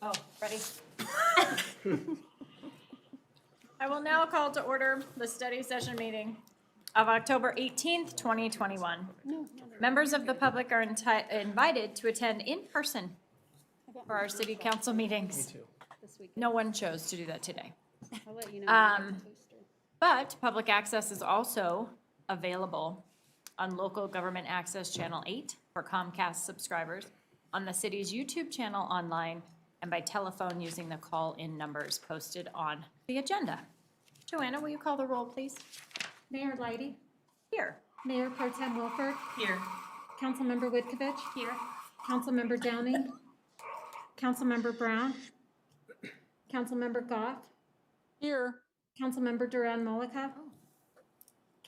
Oh, ready? I will now call to order the study session meeting of October 18th, 2021. Members of the public are invited to attend in person for our city council meetings. No one chose to do that today. I'll let you know. But public access is also available on local government access channel 8 for Comcast subscribers, on the city's YouTube channel online, and by telephone using the call-in numbers posted on the agenda. Joanna, will you call the roll, please? Mayor Lighty, Here. Mayor Pro Tem Wilford, Here. Councilmember Whitkovich, Here. Councilmember Downey, Councilmember Brown, Councilmember Goff, Here. Councilmember Duran Mullica,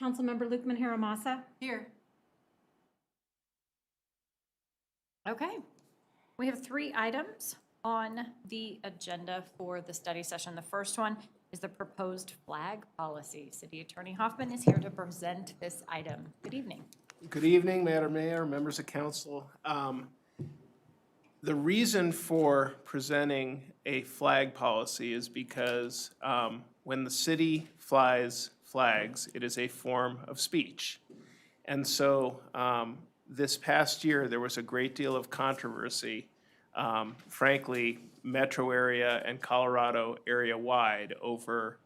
Councilmember Lukeman Haramasa. Here. Okay. We have 3 items on the agenda for the study session. The first one is the proposed flag policy. City Attorney Hoffman is here to present this item. Good evening. Good evening, Madam Mayor, members of council. The reason for presenting a flag policy is because when the city flies flags, it is a form of speech. And so this past year, there was a great deal of controversy, frankly, metro area and Colorado area wide over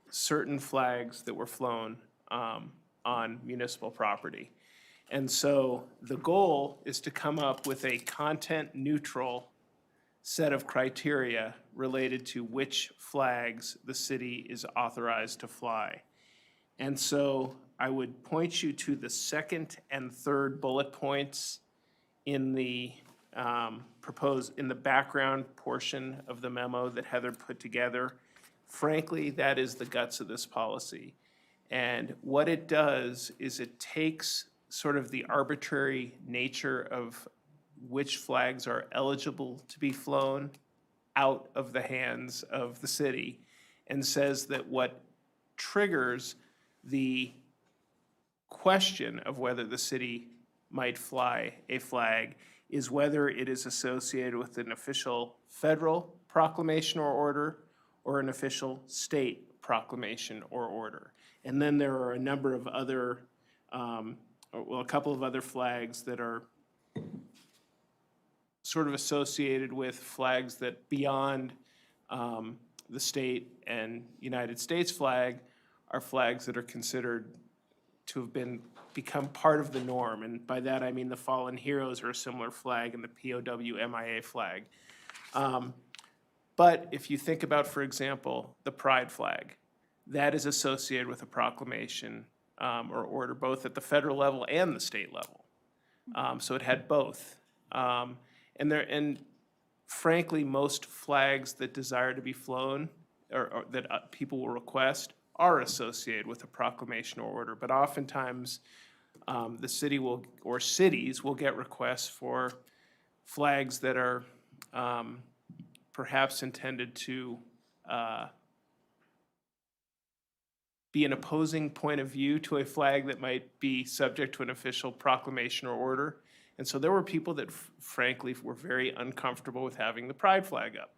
certain flags that were flown on municipal property. And so the goal is to come up with a content-neutral set of criteria related to which flags the city is authorized to fly. And so I would point you to the second and third bullet points in the in the background portion of the memo that Heather put together. Frankly, that is the guts of this policy. And what it does is it takes sort of the arbitrary nature of which flags are eligible to be flown out of the hands of the city and says that what triggers the question of whether the city might fly a flag is whether it is associated with an official federal proclamation or order or an official state proclamation or order. And then there are a number of other, a couple of other flags that are sort of associated with flags that beyond the state and United States flag are flags that are considered to have become part of the norm. And by that, I mean the fallen heroes are a similar flag and the POW MIA flag. But if you think about, for example, the pride flag, that is associated with a proclamation or order, both at the federal level and the state level. So it had both. And frankly, most flags that desire to be flown or that people will request are associated with a proclamation or order. But oftentimes, the city will, or cities will get requests for flags that are perhaps intended to be an opposing point of view to a flag that might be subject to an official proclamation or order. And so there were people that frankly were very uncomfortable with having the pride flag up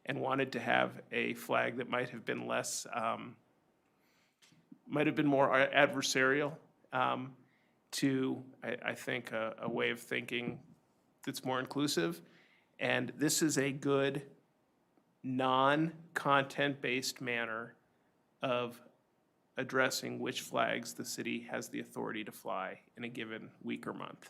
and wanted to have a flag that might have been less, might have been more adversarial to, I think, a way of thinking that's more inclusive. And this is a good non-content-based manner of addressing which flags the city has the authority to fly in a given week or month.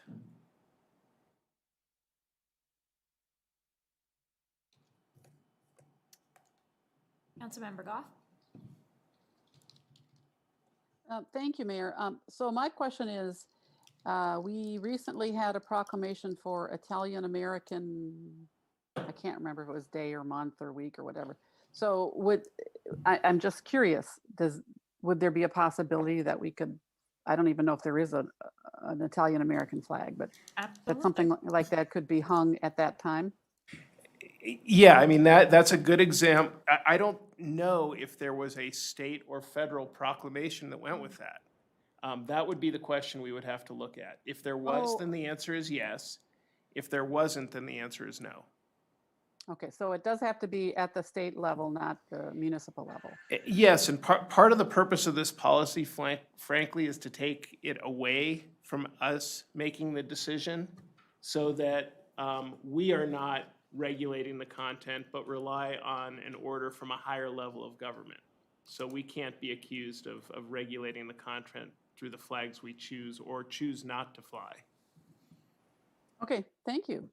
Councilmember Goff? Thank you, Mayor. So my question is, we recently had a proclamation for Italian American, I can't remember if it was day or month or week or whatever. So I'm just curious, would there be a possibility that we could, I don't even know if there is an Italian American flag, but that something like that could be hung at that time? Yeah, I mean, that's a good example. I don't know if there was a state or federal proclamation that went with that. That would be the question we would have to look at. If there was, then the answer is yes. If there wasn't, then the answer is no. Okay, so it does have to be at the state level, not the municipal level. Yes, and part of the purpose of this policy, frankly, is to take it away from us making the decision so that we are not regulating the content, but rely on an order from a higher level of government. So we can't be accused of regulating the content through the flags we choose or choose not to fly. Okay, thank you.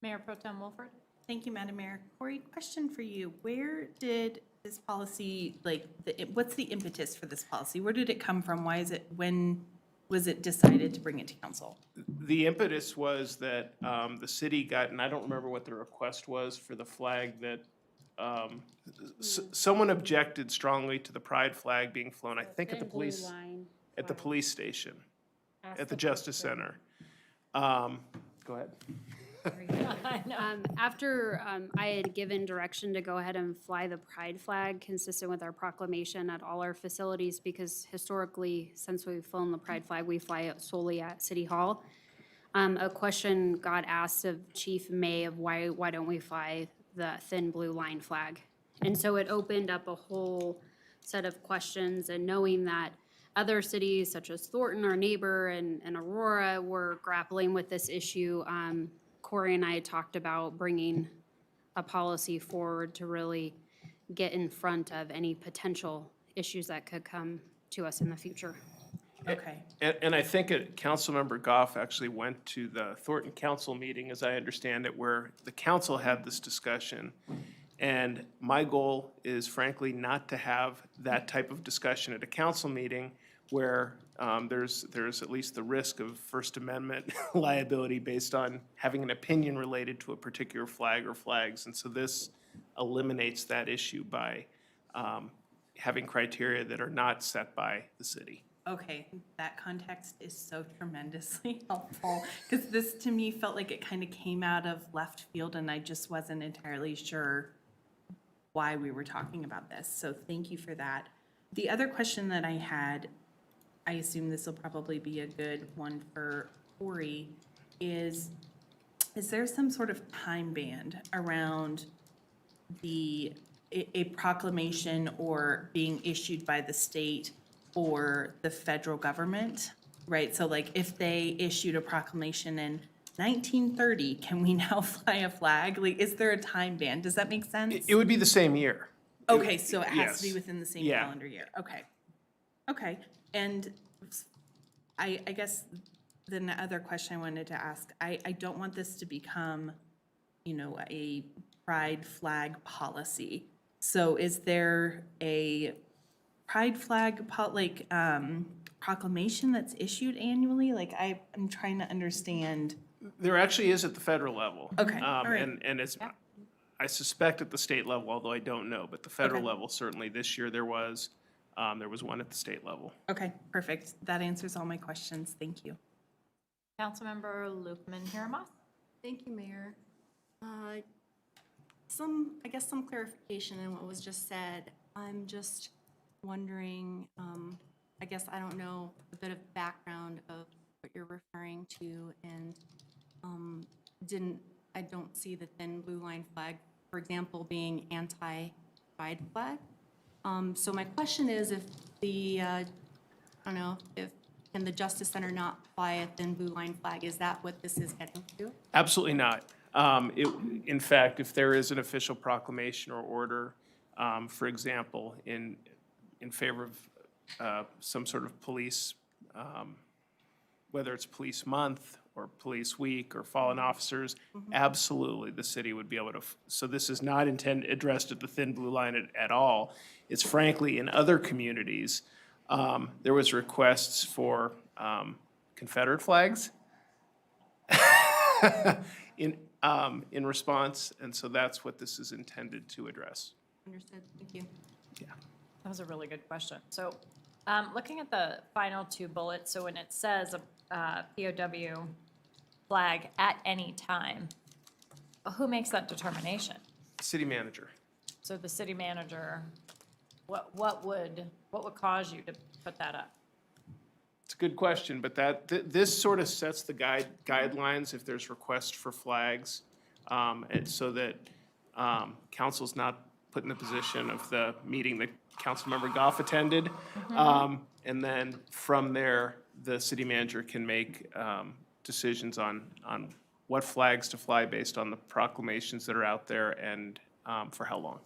Mayor Pro Tem Wolford? Thank you, Madam Mayor. Corey, question for you. Where did this policy, what's the impetus for this policy? Where did it come from? When was it decided to bring it to council? The impetus was that the city got, and I don't remember what the request was for the flag that, someone objected strongly to the pride flag being flown, I think at the police station, at the Justice Center. Go ahead. I know. After I had given direction to go ahead and fly the pride flag consistent with our proclamation at all our facilities, because historically, since we've flown the pride flag, we fly it solely at City Hall. A question got asked of Chief May of why don't we fly the thin blue line flag? And so it opened up a whole set of questions, and knowing that other cities such as Thornton, our neighbor, and Aurora were grappling with this issue, Corey and I had talked about bringing a policy forward to really get in front of any potential issues that could come to us in the future. Okay. And I think Councilmember Goff actually went to the Thornton Council meeting, as I understand it, where the council had this discussion. And my goal is frankly not to have that type of discussion at a council meeting where there's at least the risk of First Amendment liability based on having an opinion related to a particular flag or flags. And so this eliminates that issue by having criteria that are not set by the city. Okay, that context is so tremendously helpful, because this to me felt like it kind of came out of left field, and I just wasn't entirely sure why we were talking about this. So thank you for that. The other question that I had, I assume this will probably be a good one for Corey, is there some sort of time band around a proclamation or being issued by the state or the federal government, right? So like if they issued a proclamation in 1930, can we now fly a flag? Like, is there a time band? Does that make sense? It would be the same year. Okay, so it has to be Yes. within the same Yeah. calendar year. Okay. Okay, and I guess then the other question I wanted to ask, I don't want this to become, a pride flag policy. So is there a pride flag proclamation that's issued annually? Like I'm trying to understand. There actually is at the federal level. Okay, all right. And it's, I suspect at the state level, although I don't know, but the federal Okay. level, certainly this year there was one at the state level. Okay, perfect. That answers all my questions. Thank you. Councilmember Lukeman-Hiramoth? Thank you, Mayor. I guess some clarification in what was just said. I'm just wondering, I guess I don't know a bit of background of what you're referring to, and I don't see the thin blue line flag, for example, being anti-pride flag. So my question is if can the Justice Center not fly a thin blue line flag? Is that what this is getting to? Absolutely not. In fact, if there is an official proclamation or order, for example, in favor of some sort of police, whether it's police month or police week or fallen officers, absolutely, the city would be able to. So this is not addressed at the thin blue line at all. It's frankly, in other communities, there was requests for Confederate flags in response, and so that's what this is intended to address. Understood, thank you. That was a really good question. So, looking at the final two bullets, so when it says a POW flag at any time, who makes that determination? City manager. So the city manager, what would cause you to put that up? It's a good question, but this sort of sets the guidelines if there's requests for flags. and so that council's not put in the position of the meeting that Councilmember Goff attended. And then from there, the city manager can make decisions on what flags to fly based on the proclamations that are out there and for how long.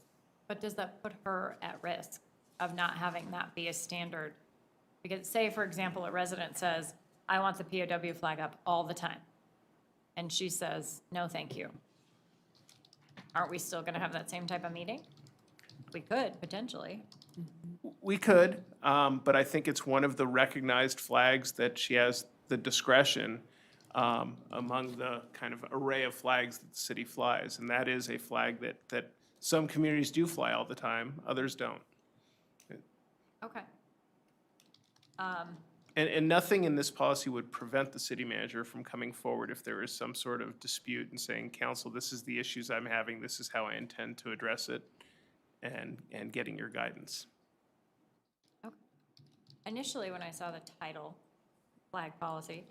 But does that put her at risk of not having that be a standard? Because say, for example, a resident says, I want the POW flag up all the time. And she says, no, thank you. Aren't we still gonna have that same type of meeting? We could, potentially. We could, but I think it's one of the recognized flags that she has the discretion among the kind of array of flags that the city flies. And that is a flag that some communities do fly all the time, others don't. Okay. And nothing in this policy would prevent the city manager from coming forward if there is some sort of dispute and saying, council, this is the issues I'm having, this is how I intend to address it, and getting your guidance. Okay. Initially, when I saw the title, flag policy,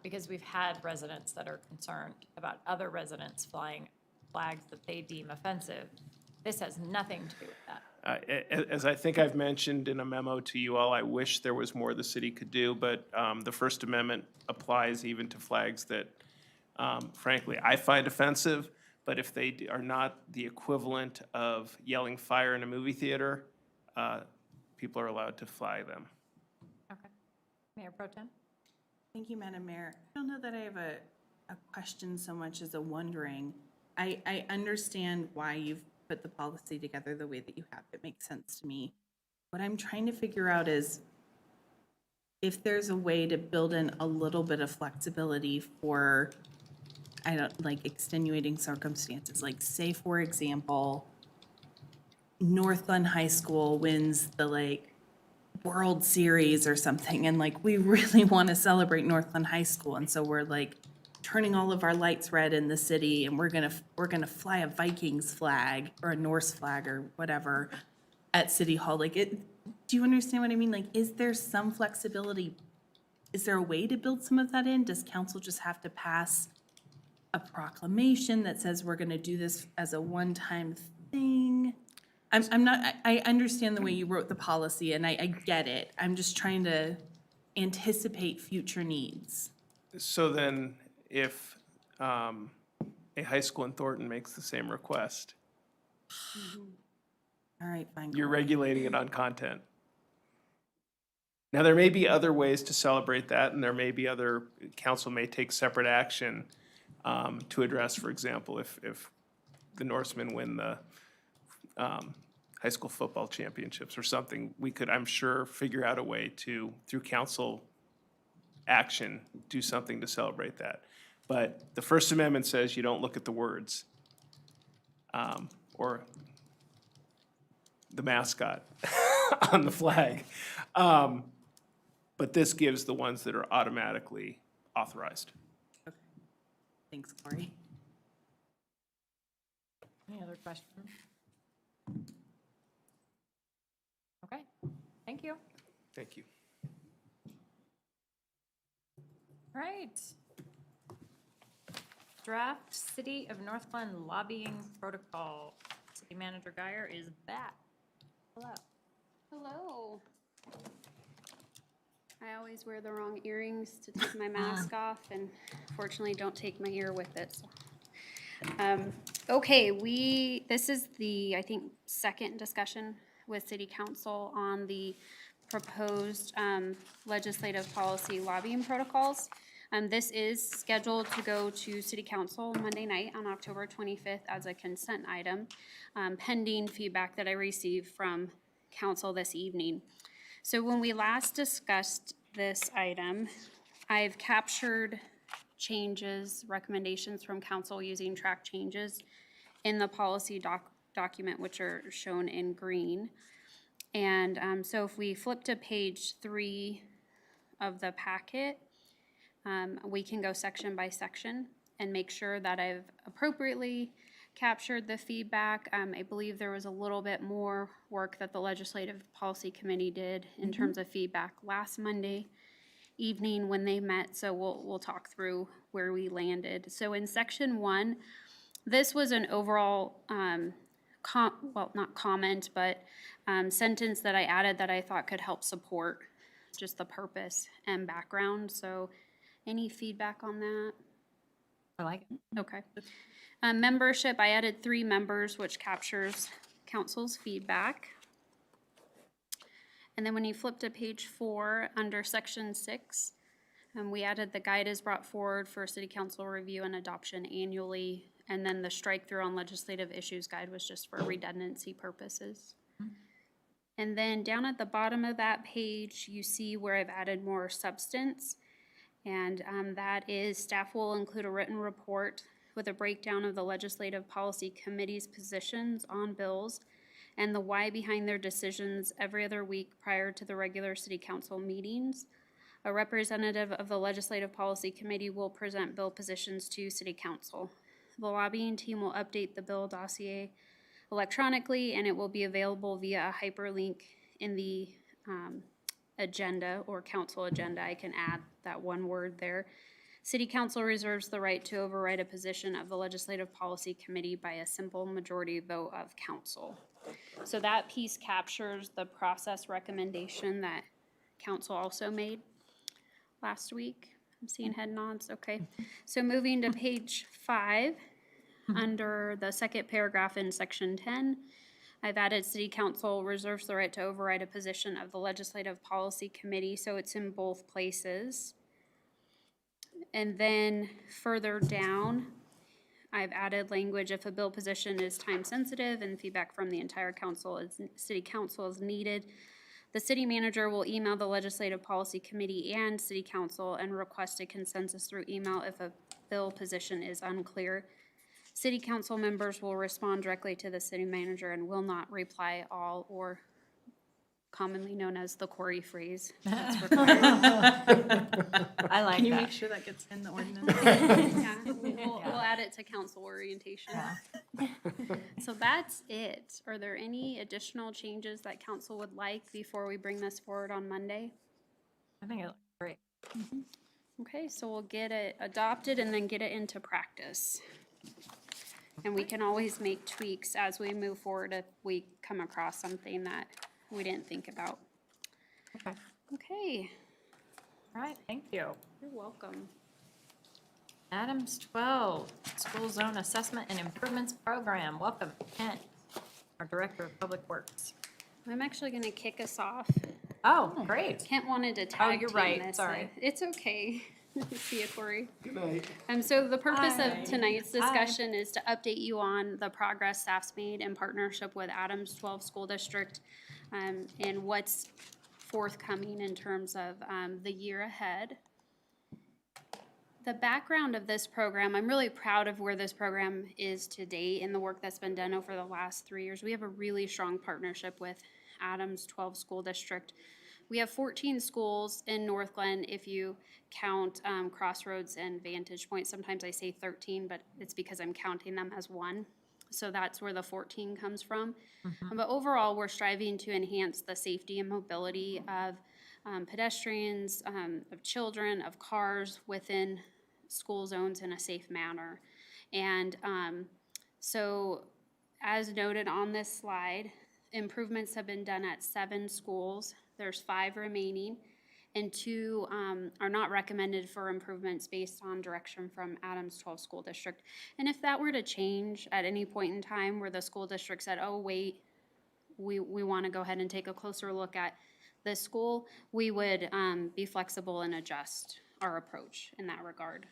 because we've had residents that are concerned about other residents flying flags that they deem offensive, this has nothing to do with that. As I think I've mentioned in a memo to you all, I wish there was more the city could do, but the First Amendment applies even to flags that, frankly, I find offensive, but if they are not the equivalent of yelling fire in a movie theater, people are allowed to fly them. Okay. Mayor Pro Tem? Thank you, Madam Mayor. I don't know that I have a question so much as a wondering. I understand why you've put the policy together the way that you have. It makes sense to me. What I'm trying to figure out is if there's a way to build in a little bit of flexibility for, I don't, like extenuating circumstances. Like say, for example, Northglenn High School wins the World Series or something, and we really want to celebrate Northglenn High School, and so we're turning all of our lights red in the city, and we're gonna fly a Vikings flag or a Norse flag or whatever at City Hall. Do you understand what I mean? Is there some flexibility? Is there a way to build some of that in? Does council just have to pass a proclamation that says we're gonna do this as a one-time thing? I understand the way you wrote the policy, and I get it. I'm just trying to anticipate future needs. So then, if a high school in Thornton makes the same request, All right, fine. you're Corey. regulating it on content. Now, there may be other ways to celebrate that, and there may be other, council may take separate action to address, for example, if the Norsemen win the high school football championships or something, we could, I'm sure, figure out a way to, through council action, do something to celebrate that. But the First Amendment says you don't look at the words or the mascot on the flag. But this gives the ones that are automatically authorized. Okay. Thanks, Corey. Any other questions? Okay, thank you. Thank you. All right. Draft City of Northglenn lobbying protocol. City Manager Guyer is back. Hello. Hello. I always wear the wrong earrings to take my mask off, and fortunately don't take my ear with it. So. Okay, this is the, I think, second discussion with City Council on the proposed legislative policy lobbying protocols. This is scheduled to go to City Council Monday night on October 25th as a consent item, pending feedback that I received from Council this evening. So when we last discussed this item, I've captured changes, recommendations from Council using track changes in the policy document, which are shown in green. And so if we flip to page 3 of the packet, we can go section by section and make sure that I've appropriately captured the feedback. I believe there was a little bit more work that the Legislative Policy Committee did in terms of feedback last Monday evening when they met, so we'll talk through where we landed. So in section 1, This was an overall, well, not comment, but sentence that I added that I thought could help support just the purpose and background. So any feedback on that? I like it. Okay. Membership, I added 3 members, which captures council's feedback. And then when you flip to page 4, under section 6, we added the guide is brought forward for city council review and adoption annually. And then the strike through on legislative issues guide was just for redundancy purposes. And then down at the bottom of that page, you see where I've added more substance. And that is staff will include a written report with a breakdown of the Legislative Policy Committee's positions on bills and the why behind their decisions every other week prior to the regular city council meetings. A representative of the Legislative Policy Committee will present bill positions to city council. The lobbying team will update the bill dossier electronically, and it will be available via a hyperlink in the agenda or council agenda. I can add that one word there. City council reserves the right to override a position of the Legislative Policy Committee by a simple majority vote of council. So that piece captures the process recommendation that council also made last week. I'm seeing head nods, okay. So moving to page 5, under the second paragraph in section 10, I've added city council reserves the right to override a position of the Legislative Policy Committee, so it's in both places. And then further down, I've added language if a bill position is time sensitive and feedback from the entire council city council is needed. The city manager will email the Legislative Policy Committee and city council and request a consensus through email if a bill position is unclear. City council members will respond directly to the city manager and will not reply all, or commonly known as the Corey phrase. That's required. I like Can you that. make sure that gets in the ordinance? Yeah, we'll add it to council orientation. So that's it. Are there any additional changes that council would like before we bring this forward on Monday? I think it looks great. Okay, so we'll get it adopted and then get it into practice. And we can always make tweaks as we move forward if we come across something that we didn't think about. Okay. Okay, All right, thank you. you're welcome. Adams 12, School Zone Assessment and Improvements Program. Welcome, Kent, our Director of Public Works. I'm actually gonna kick us off. Oh, great. Kent wanted to tag you're team right, this. sorry. It's okay. See you, Corey. Good night. So the purpose of tonight's discussion is to update you on the progress staff's made in partnership with Adams 12 School District, and what's forthcoming in terms of the year ahead. The background of this program, I'm really proud of where this program is to date and the work that's been done over the last 3 years. We have a really strong partnership with Adams 12 School District. We have 14 schools in Northglenn if you count Crossroads and Vantage Point. Sometimes I say 13, but it's because I'm counting them as one. So that's where the 14 comes from. But overall, we're striving to enhance the safety and mobility of pedestrians, of children, of cars within school zones in a safe manner. And so as noted on this slide, improvements have been done at 7 schools. There's 5 remaining, and 2 are not recommended for improvements based on direction from Adams 12 School District. And if that were to change at any point in time where the school district said, oh, wait, we want to go ahead and take a closer look at this school, we would be flexible and adjust our approach in that regard.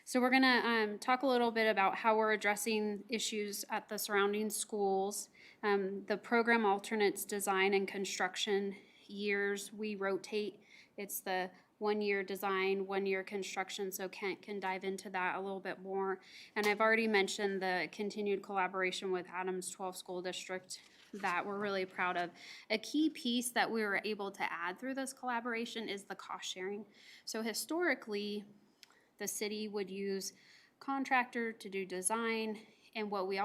So we're gonna talk a little bit about how we're addressing issues at the surrounding schools. The program alternates design and construction years. We rotate. It's the 1-year design, 1-year construction, so Kent can dive into that a little bit more. And I've already mentioned the continued collaboration with Adams 12 School District that we're really proud of. A key piece that we were able to add through this collaboration is the cost sharing. So historically, the city would use contractor to do design, and what we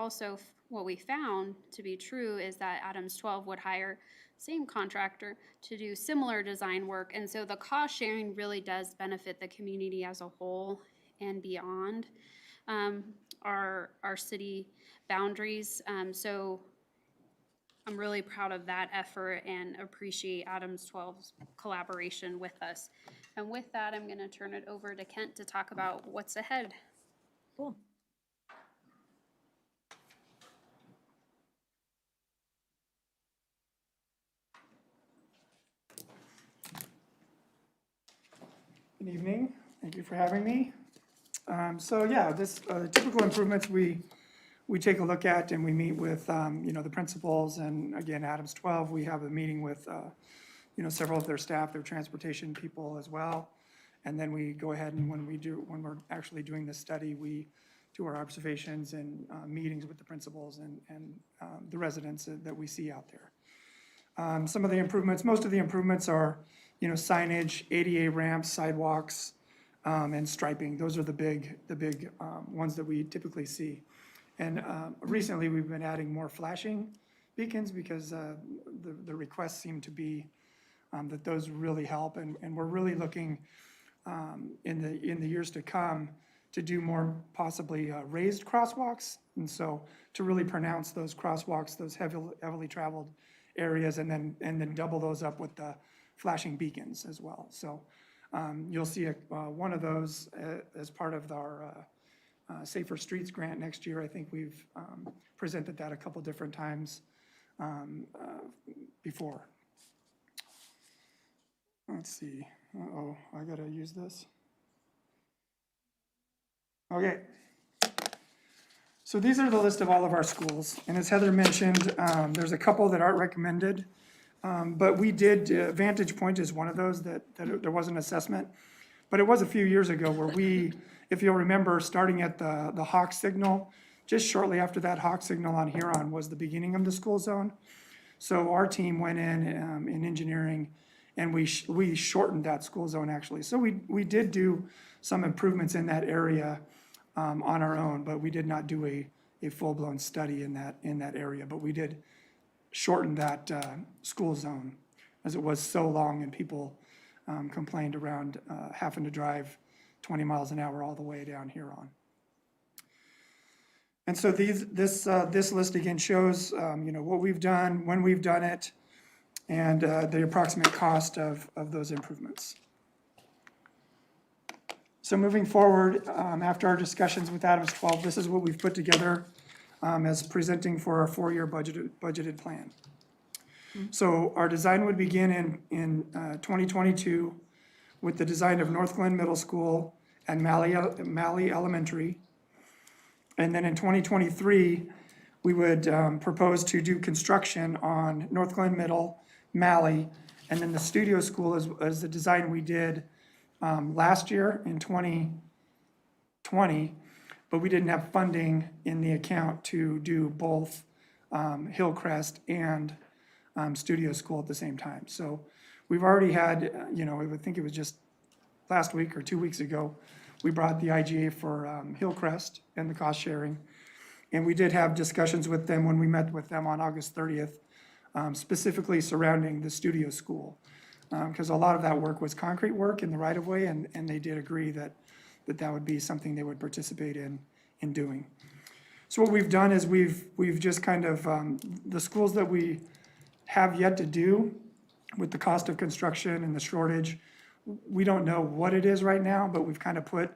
found to be true is that Adams 12 would hire same contractor to do similar design work, and so the cost sharing really does benefit the community as a whole and beyond. our city boundaries. So I'm really proud of that effort and appreciate Adams 12's collaboration with us. And with that, I'm going to turn it over to Kent to talk about what's ahead. Cool. Good evening. Thank you for having me. So yeah, this typical improvements we take a look at, and we meet with the principals, and again, Adams 12. We have a meeting with several of their staff, their transportation people as well, and then we go ahead and when we're actually doing this study, we do our observations and meetings with the principals and the residents that we see out there. Some of the improvements, most of the improvements are signage, ADA ramps, sidewalks, and striping. Those are the big ones that we typically see. And recently, we've been adding more flashing beacons because the requests seem to be that those really help. And we're really looking in the years to come to do more possibly raised crosswalks. And so to really pronounce those crosswalks, those heavily traveled areas, and then double those up with the flashing beacons as well. So you'll see one of those as part of our Safer Streets grant next year. I think we've presented that a couple different times before. Let's see. Uh-oh, I gotta use this. Okay. So these are the list of all of our schools. And as Heather mentioned, there's a couple that aren't recommended. But we did, Vantage Point is one of those that there was an assessment. But it was a few years ago where we, if you'll remember, starting at the Hawk signal, just shortly after that Hawk signal on Huron was the beginning of the school zone. So our team went in engineering, and we shortened that school zone actually. So we did do some improvements in that area on our own, but we did not do a full-blown study in that area. But we did shorten that school zone as it was so long, and people complained around having to drive 20 miles an hour all the way down Huron. And so this list again shows what we've done, when we've done it, and the approximate cost of those improvements. So moving forward, after our discussions with Adams 12, this is what we've put together as presenting for our 4-year budgeted plan. So our design would begin in 2022 with the design of Northglenn Middle School and Malley Elementary. And then in 2023, we would propose to do construction on Northglenn Middle, Malley, and then the studio school is the design we did last year in 2020, but we didn't have funding in the account to do both Hillcrest and studio school at the same time. So we've already had, I think it was just last week or 2 weeks ago, we brought the IGA for Hillcrest and the cost sharing. And we did have discussions with them when we met with them on August 30th, specifically surrounding the studio school. Because a lot of that work was concrete work in the right of way, and they did agree that would be something they would participate in doing. So what we've done is we've just kind of, the schools that we have yet to do with the cost of construction and the shortage, we don't know what it is right now, but we've kind of put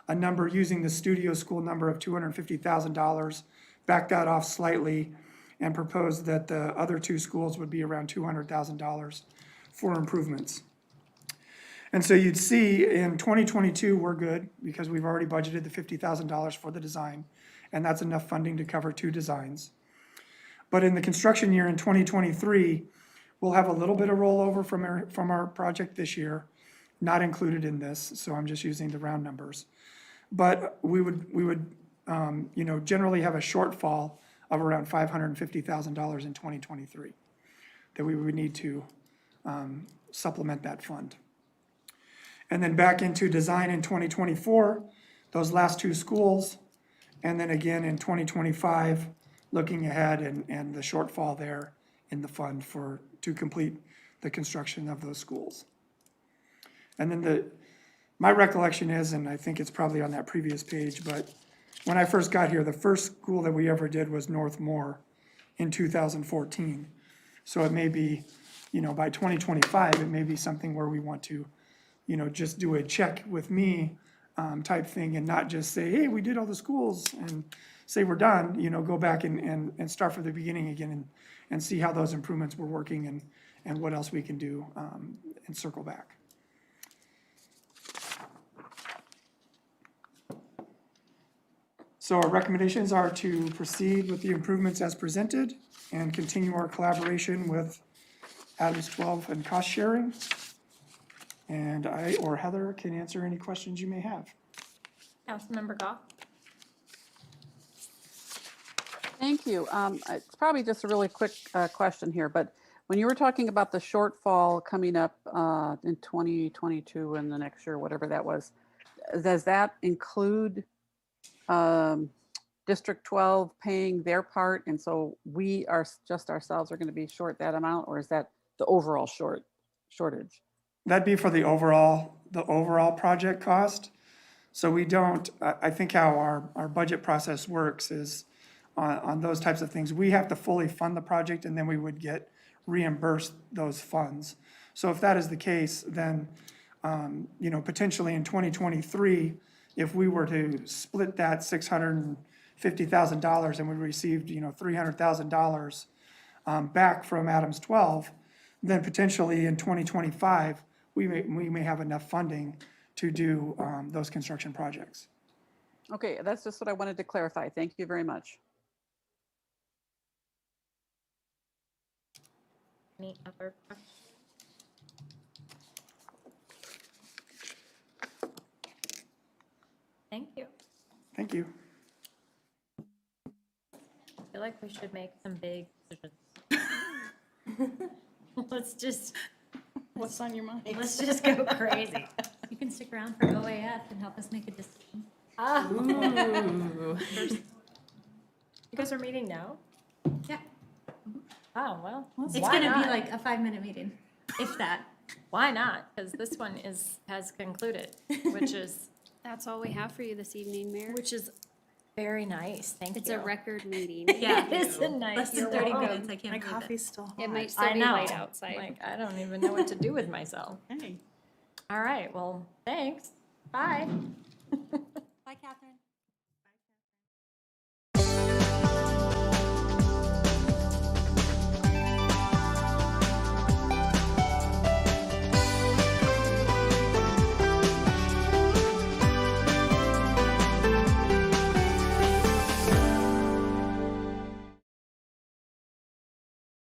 a number using the studio school number of $250,000, backed that off slightly, and proposed that the other two schools would be around $200,000 for improvements. And so you'd see in 2022, we're good because we've already budgeted the $50,000 for the design, and that's enough funding to cover 2 designs. But in the construction year in 2023, we'll have a little bit of rollover from our project this year, not included in this, so I'm just using the round numbers. But we would generally have a shortfall of around $550,000 in 2023 that we would need to supplement that fund. And then back into design in 2024, those last 2 schools, and then again in 2025, looking ahead and the shortfall there in the fund to complete the construction of those schools. And then my recollection is, and I think it's probably on that previous page, but when I first got here, the first school that we ever did was Northmore in 2014. So it may be, by 2025, it may be something where we want to, just do a check with me type thing and not just say, hey, we did all the schools and say we're done, go back and start from the beginning again and see how those improvements were working and what else we can do and circle back. So our recommendations are to proceed with the improvements as presented and continue our collaboration with Adams 12 and cost sharing. And I or Heather can answer any questions you may have. Councilmember Goff? Thank you. It's probably just a really quick question here, but when you were talking about the shortfall coming up in 2022 and the next year, whatever that was, does that include District 12 paying their part? And so we are just ourselves are going to be short that amount, or is that the overall shortage? That'd be for the overall project cost. So we don't, I think how our budget process works is on those types of things, we have to fully fund the project and then we would get reimbursed those funds. So if that is the case, then, potentially in 2023, if we were to split that $650,000 and we received, $300,000 back from Adams 12, then potentially in 2025, we may have enough funding to do those construction projects. Okay, that's just what I wanted to clarify. Thank you very much. Any other questions? Thank you. Thank you. I feel like we should make some big decisions. What's on your mind? Let's just go crazy. You can stick around for OAF and help us make a decision. Ooh. You guys are meeting now? Yeah, Oh, well. it's why gonna be not? like a 5-minute meeting, if that. Why not? Because this one has concluded, which is That's all we have for you this evening, Mayor. very nice. Thank you. It's a record meeting. Yeah. It is a nice. Less than you're 30 welcome. minutes, I can't My believe it. coffee's still hot. It might I still be know. light outside. Like, I don't even know what to do with myself. Hey. All right, well, thanks. Bye. Bye, Catherine.